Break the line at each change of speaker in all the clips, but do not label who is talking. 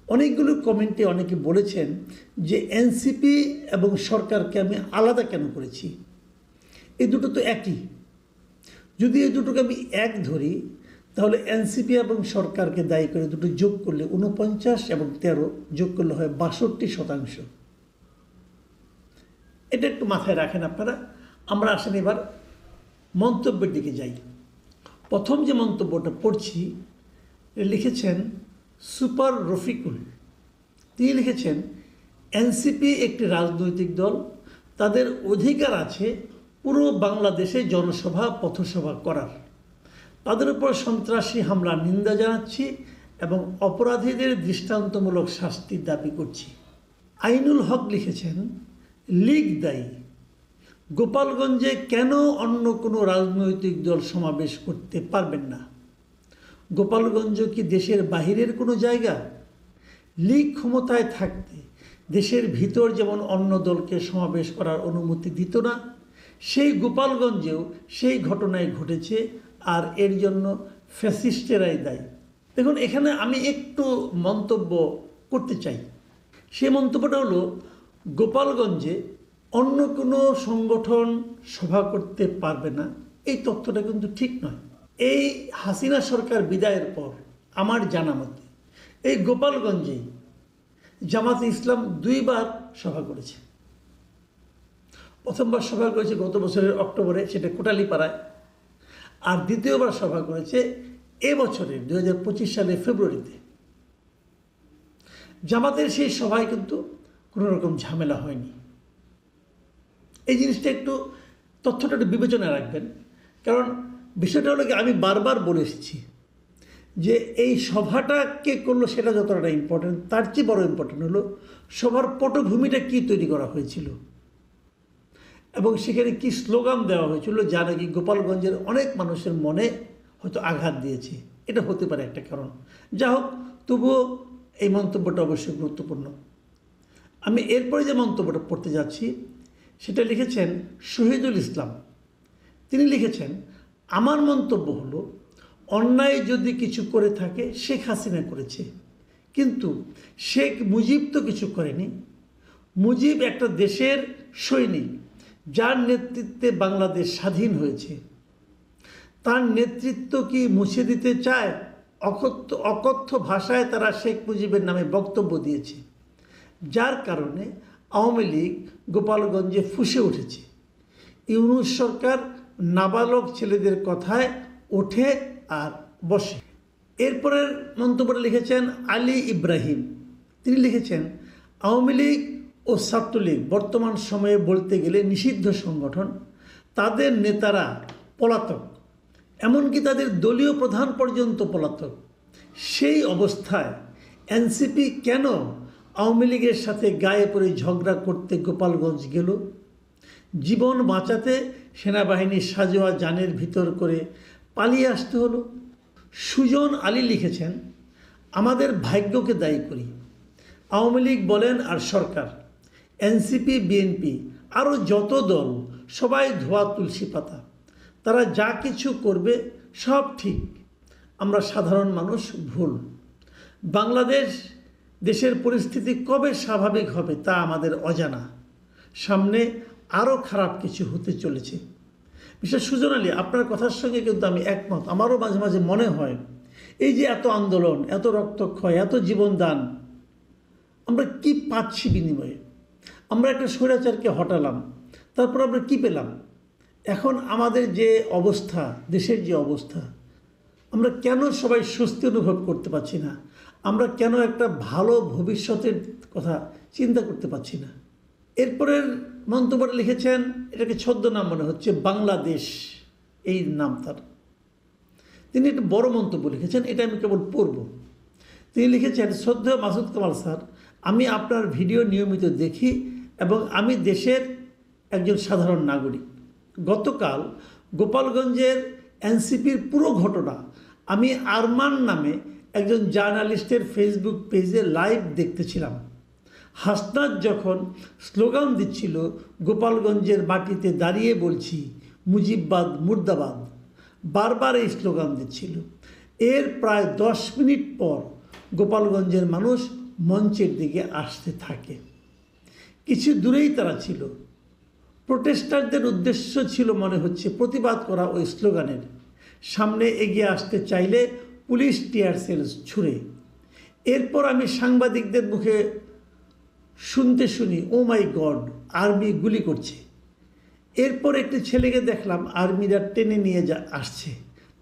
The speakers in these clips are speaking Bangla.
অনেকগুলো কমেন্টে অনেকে বলেছেন যে এনসিপি এবং সরকারকে আমি আলাদা কেন করেছি, এই দুটো তো একই। যদি এই দুটোকে আমি এক ধরি তাহলে এনসিপি এবং সরকারকে দায়ী করে দুটো যোগ করলে 49 এবং 13 যোগ করলে হয় 62%। এটা একটু মাথায় রাখেন আপনারা। আমরা আসেন এবার মন্তব্যের দিকে যাই। প্রথম যে মন্তব্যটা পড়ছি লিখেছেন সুপার রফিকুল। তিনি লিখেছেন, এনসিপি একটি রাজনৈতিক দল, তাদের অধিকার আছে পুরো বাংলাদেশে জনসভা পথসভা করার। তাদের উপর সন্ত্রাসী হামলার নিন্দা জানাচ্ছি এবং অপরাধীদের দৃষ্টান্তমূলক শাস্তির দাবি করছি। আইনুল হক লিখেছেন, লীগ দায়ী, গোপালগঞ্জে কেন অন্য কোনো রাজনৈতিক দল সমাবেশ করতে পারবেন না? গোপালগঞ্জ কি দেশের বাহিরের কোনো জায়গা? লীগ ক্ষমতায় থাকতে দেশের ভিতর যেমন অন্য দলকে সমাবেশ করার অনুমতি দিত না, সেই গোপালগঞ্জেও সেই ঘটনাই ঘটেছে, আর এর জন্য ফ্যাসিস্টেরাই দায়ী। দেখুন, এখানে আমি একটু মন্তব্য করতে চাই। সেই মন্তব্যটা হলো, গোপালগঞ্জে অন্য কোনো সংগঠন সভা করতে পারবে না, এই তথ্যটা কিন্তু ঠিক নয়। এই হাসিনা সরকার বিদায়ের পর আমার জানা মতে এই গোপালগঞ্জেই জামাতে ইসলাম 2 বার সভা করেছে। প্রথমবার সভা করেছে গত বছরের অক্টোবরে, সেটা কোটালীপাড়ায়, আর দ্বিতীয়বার সভা করেছে এবছরের 2025 সালের ফেব্রুয়ারিতে। জামাতের সেই সভায় কিন্তু কোনো রকম ঝামেলা হয়নি। এই জিনিসটা একটু, তথ্যটা একটু বিবেচনায় রাখবেন। কারণ বিষয়টা হলো কি, আমি বারবার বলে এসেছি যে এই সভাটা কে করলো সেটা যতটা ইম্পর্টেন্ট, তার চেয়ে বড় ইম্পর্টেন্ট হলো সভার পটভূমিটা কী তৈরি করা হয়েছিল এবং সেখানে কি স্লোগান দেওয়া হয়েছিল, যা নাকি গোপালগঞ্জের অনেক মানুষের মনে হয়তো আঘাত দিয়েছে। এটা হতে পারে একটা কারণ। যা হোক, তবুও এই মন্তব্যটা অবশ্যই গুরুত্বপূর্ণ। আমি এরপরে যে মন্তব্যটা পড়তে যাচ্ছি সেটা লিখেছেন শহীদুল ইসলাম। তিনি লিখেছেন, আমার মন্তব্য হলো, অন্যায় যদি কিছু করে থাকে শেখ হাসিনা করেছে, কিন্তু শেখ মুজিব তো কিছু করেনি। মুজিব একটা দেশের সৈনিক, যার নেতৃত্বে বাংলাদেশ স্বাধীন হয়েছে। তার নেতৃত্ব কি মুছে দিতে চায়? অকথ্য ভাষায় তারা শেখ মুজিবের নামে বক্তব্য দিয়েছে, যার কারণে আওয়ামী লীগ গোপালগঞ্জে ফুঁসে উঠেছে। ইউনূস সরকার নাবালক ছেলেদের কথায় ওঠে আর বসে। এরপরের মন্তব্যটা লিখেছেন আলী ইব্রাহিম। তিনি লিখেছেন, আওয়ামী লীগ ও ছাত্রলীগ বর্তমান সময়ে বলতে গেলে নিষিদ্ধ সংগঠন। তাদের নেতারা পলাতক, এমনকি তাদের দলীয় প্রধান পর্যন্ত পলাতক। সেই অবস্থায় এনসিপি কেন আওয়ামী লীগের সাথে গায়ে পড়ে ঝগড়া করতে গোপালগঞ্জ গেল? জীবন বাঁচাতে সেনাবাহিনীর সাজোয়া যানের ভিতর করে পালিয়ে আসতে হলো। সুজন আলী লিখেছেন, আমাদের ভাগ্যকে দায়ী করি। আওয়ামী লীগ বলেন আর সরকার, এনসিপি, বিএনপি, আরও যত দল, সবাই ধোয়া তুলসী পাতা। তারা যা কিছু করবে সব ঠিক, আমরা সাধারণ মানুষ ভুল। বাংলাদেশ দেশের পরিস্থিতি কবে স্বাভাবিক হবে তা আমাদের অজানা। সামনে আরও খারাপ কিছু হতে চলেছে। বিশেষ সুজন আলী, আপনার কথার সঙ্গে কিন্তু আমি একমত। আমারও মাঝে মাঝে মনে হয়, এই যে এত আন্দোলন, এত রক্তক্ষয়, এত জীবনদান, আমরা কি পাচ্ছি বিনিময়ে? আমরা একটা স্বৈরাচারকে হটালাম, তারপর আমরা কি পেলাম? এখন আমাদের যে অবস্থা, দেশের যে অবস্থা, আমরা কেন সবাই স্বস্তি অনুভব করতে পারছি না? আমরা কেন একটা ভালো ভবিষ্যতের কথা চিন্তা করতে পারছি না? এরপরের মন্তব্যটা লিখেছেন, এটাকে ছদ্মনাম মনে হচ্ছে, বাংলাদেশ এই নাম তার। তিনি একটা বড় মন্তব্য লিখেছেন, এটা আমি কেবল পড়ব। তিনি লিখেছেন, শ্রদ্ধেয় মাসুদ কামাল স্যার, আমি আপনার ভিডিও নিয়মিত দেখি এবং আমি দেশের একজন সাধারণ নাগরিক। গতকাল গোপালগঞ্জের এনসিপির পুরো ঘটনা আমি আরমান নামে একজন জার্নালিস্টের ফেসবুক পেজে লাইভ দেখতেছিলাম। হাসনাত যখন স্লোগান দিচ্ছিল, গোপালগঞ্জের মাটিতে দাঁড়িয়ে বলছি মুজিববাদ মুর্দাবাদ, বারবার এই স্লোগান দিচ্ছিল। এর প্রায় 10 মিনিট পর গোপালগঞ্জের মানুষ মঞ্চের দিকে আসতে থাকে। কিছু দূরেই তারা ছিল। প্রোটেস্টারদের উদ্দেশ্য ছিল মনে হচ্ছে প্রতিবাদ করা ওই স্লোগানের। সামনে এগিয়ে আসতে চাইলে পুলিশ টিয়ার সেল ছুঁড়ে। এরপর আমি সাংবাদিকদের মুখে শুনতে শুনি, ও মাই গড, আর্মি গুলি করছে। এরপর একটি ছেলেকে দেখলাম আর্মিরা টেনে নিয়ে আসছে,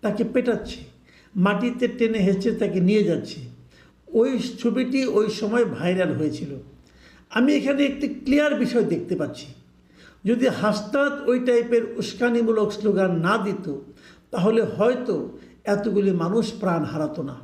তাকে পেটাচ্ছে, মাটিতে টেনে হেঁচে তাকে নিয়ে যাচ্ছে। ওই ছবিটি ওই সময় ভাইরাল হয়েছিল। আমি এখানে একটি ক্লিয়ার বিষয় দেখতে পাচ্ছি, যদি হাসনাত ওই টাইপের উস্কানিমূলক স্লোগান না দিত তাহলে হয়তো এতগুলি মানুষ প্রাণ হারাতো না।